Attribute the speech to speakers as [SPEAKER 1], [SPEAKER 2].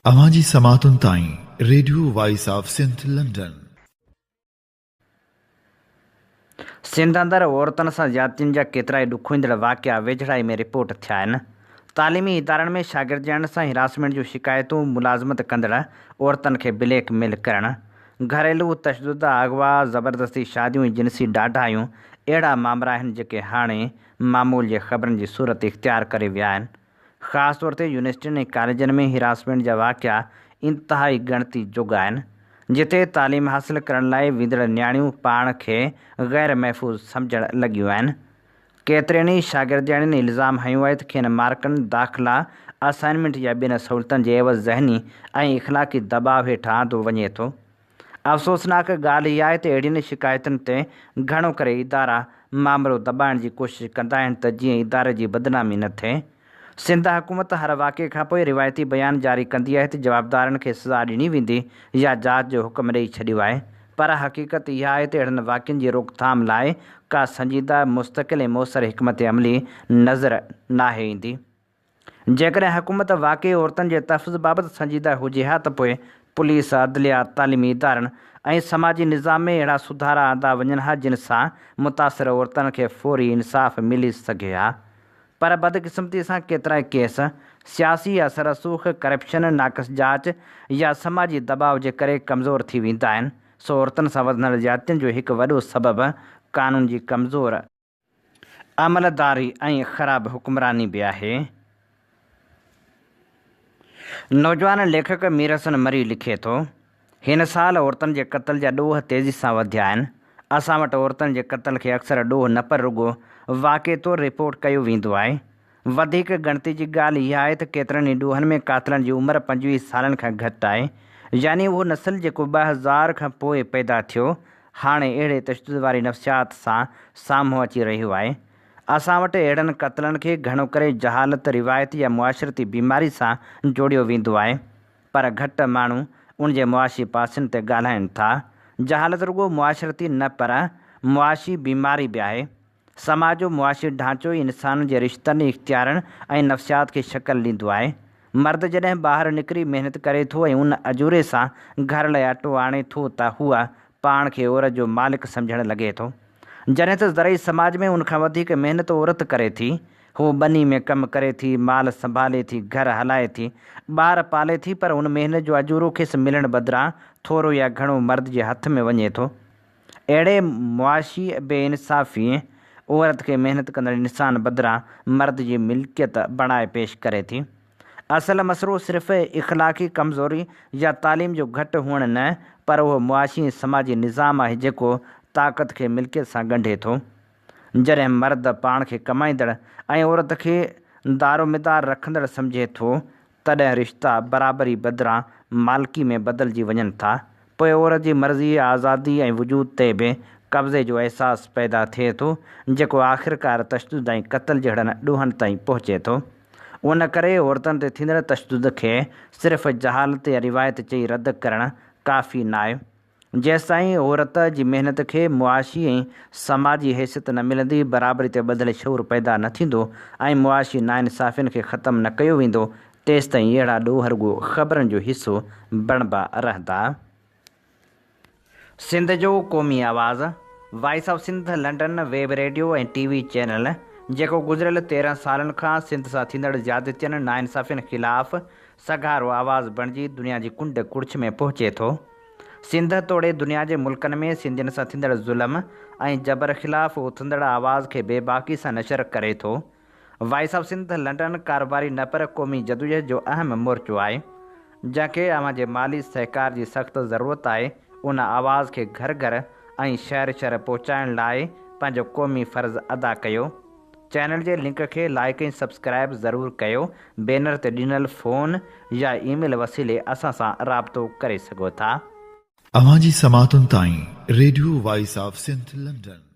[SPEAKER 1] अवां जी समातुनि ताईं radio voice of Sindh London.
[SPEAKER 2] Sindh अंदरि औरतुनि सां ज्यादतियुनि जा केतिरा ई ॾुखोईंदड़ वाक़िया वेझड़ाई में रिपोर्ट थिया आहिनि। तालीमी इदारनि में शागिर्दनि सां हिरासमेंट जूं शिकायतूं, मुलाज़मत कंदड़ औरतुनि खे ब्लैकमेल करणु, घरेलू तशदुद, अगवा, ज़बरदस्ती शादियूं ऐं जिनसी डाढायूं अहिड़ा मामला आहिनि जेके हाणे मामूल जे ख़बरनि जी सूरत इख़्तियार करे विया आहिनि। ख़ासि तौर ते यूनिवर्सिटियुनि ऐं कॉलेजनि में हिरासमेंट जा वाक़िया इंतिहाई ॻणती जोॻ आहिनि, जिते तालीम हासिल करण लाइ वेंदड़ नियाणियूं पाण खे ग़ैर महफ़ूज़ सम्झण लॻियूं आहिनि। केतिरनि ई शागिर्दनि इल्ज़ाम हंयो आहे त खेनि मार्कनि, दाख़िला, असाइनमेंट या ॿियनि सहूलियतुनि जे एवज़ ज़हनी ऐं इख़लाक़ी दॿाउ हेठां आंदो वञे थो। अफ़सोसनाक ॻाल्हि इहा आहे त अहिड़ियुनि शिकायतुनि ते घणो करे इदारा मामिलो दॿाइण जी कोशिशि कंदा आहिनि त जीअं इदारे जी बदनामी न थिए। सिंध हुकूमत हर वाक़िए खां पोइ रिवायती बयान जारी कंदी आहे त जवाबदारनि खे सज़ा ॾिनी वेंदी या जांच जो हुकुम ॾेई छॾियो आहे, पर हक़ीक़त इहा आहे त अहिड़नि वाक़िअनि जी रोकथाम लाइ का संजीदा, मुस्तक़िल ऐं मौसर हिकमत अमली नज़र नाहे ईंदी। जेकॾहिं हुकूमत वाक़ई औरतुनि जे तहफ़्फ़ुज़ बाबति संजीदा हुजे हा त पोइ पुलिस, अदलिया, तालीमी इदारनि ऐं समाजी निज़ाम में अहिड़ा सुधारा आंदा वञनि हा जिन सां मुतासिर औरतुनि खे फ़ौरी इंसाफ़ मिली सघे हा। पर बदकिस्मती सां केतिरा ई केस सियासी असर रसूख़, करप्शन, नाक़िस जांच या समाजी दॿाउ जे करे कमज़ोर थी वेंदा आहिनि। सो औरतुनि सां वधंदड़ ज्यादतियुनि जो हिकु वॾो सबबु क़ानून जी कमज़ोर अमलदारी ऐं ख़राब हुक्मरानी बि आहे। नौजवान लेखक मीर हसन मरी लिखे थो, हिन साल औरतुनि जे क़त्ल जा ॾोह तेज़ी सां वधिया आहिनि। असां वटि औरतुनि जे क़त्ल खे अक्सर ॾोह न पर रुॻो वाक़े तौरु रिपोर्ट कयो वेंदो आहे। वधीक ॻणती जी ॻाल्हि इहा आहे त केतिरनि ई ॾोहनि में कातिलनि जी उमिरि 25 सालनि खां घटि आहे, यानी उहो नस्ल जेको 2000 खां पोइ पैदा थियो हाणे अहिड़े तशदुद वारी नफ़्सियात सां साम्हूं अची रहियो आहे। असां वटि अहिड़नि क़त्लनि खे घणो करे जहालत, रिवायती या मुआशरती बीमारी सां जोड़ियो वेंदो आहे, पर घटि माण्हू उन जे मुआशी पासनि ते ॻाल्हाइनि था। जहालत रुॻो मुआशरती न पर मुआशी बीमारी बि आहे। समाज जो मुआशी ढांचो ई इंसान जे रिश्तनि, इख़्तियारनि ऐं नफ़्सियात खे शक्ल ॾींदो आहे। मर्द जॾहिं ॿाहिरि निकिरी महिनत करे थो ऐं उन अजूरे सां घर लाइ अटो आणे थो त हूअ पाण खे औरत जो मालिक सम्झणु लॻे थो, जॾहिं त ज़रई समाज में उनखां वधीक महिनत औरत करे थी। हू ॿनी में कमु करे थी, माल संभाले थी, घर हलाए थी, ॿार पाले थी, पर उन महिनत जो अजूरो खेसि मिलण बदिरां थोरो या घणो मर्द जे हथ में वञे थो। अहिड़े मुआशी बेइंसाफ़ी औरत खे महिनत कंदड़ इंसान बदिरां मर्द जी मिल्कियत बणाए पेश करे थी। असल मसइलो सिर्फ़ु इख़लाक़ी कमज़ोरी या तालीम जो घटि हुअणु न, पर उहो मुआशी ऐं समाजी निज़ाम आहे जेको ताक़त खे मिल्कियत सां ॻंढे थो। जॾहिं मर्द पाण खे कमाईंदड़ ऐं औरत खे दारोमिदार रखंदड़ सम्झे थो, तॾहिं रिश्ता बराबरी बदिरां मालिकी में बदिलजी वञनि था। पोइ औरत जी मर्ज़ी, आज़ादी ऐं वजूद ते बि कब्ज़े जो अहसासु पैदा थिए थो, जेको आख़िरकार तशदुद ऐं क़त्ल जहिड़नि ॾोहनि ताईं पहुचे थो। उन करे औरतुनि ते थींदड़ तशदुद खे सिर्फ़ु जहालत या रिवायत चई रद्द करणु काफ़ी न आहे। जेसिताईं औरत जी महिनत खे मुआशी ऐं समाजी हैसियत न मिलंदी, बराबरी ते ॿधल शऊर पैदा न थींदो ऐं मुआशी नाइंसाफ़ियुनि खे ख़तमु न कयो वेंदो, तेसिताईं अहिड़ा ॾोह रुॻो ख़बरनि जो हिसो बणिबा रहंदा। सिंध जो क़ौमी आवाज़ voice of Sindh London web radio ऐं TV चैनल, जेको गुज़िरियल 13 सालनि खां सिंध सां थींदड़ ज़्यादतियुनि, नाइंसाफ़ियुनि ख़िलाफ़ सगारो आवाज़ बणिजी दुनिया जी कुंड कुड़िछ में पहुचे थो। सिंध तोड़े दुनिया जे मुल्कनि में सिंधियुनि सां थींदड़ ज़ुल्म ऐं जबर ख़िलाफ़ उथंदड़ आवाज़ खे बेबाकी सां नशर करे थो। वॉइस ऑफ सिंध लंडन कारोबारी न पर क़ौमी जदोजहद जो अहम मोर्चो आहे, जंहिंखे अव्हां जे माली सहकार जी सख़्तु ज़रूरत आहे। उन आवाज़ खे घर घर ऐं शहर शहर पहुचाइण लाइ पंहिंजो क़ौमी फ़र्ज़ु अदा कयो। चैनल जे लिंक खे लाइक ऐं सब्सक्राइब ज़रूरु कयो। बैनर ते ॾिनल फ़ोन या ईमेल वसीले असां सां राबितो करे सघो था।
[SPEAKER 1] अवां जी समातुनि ताईं radio voice of Sindh London.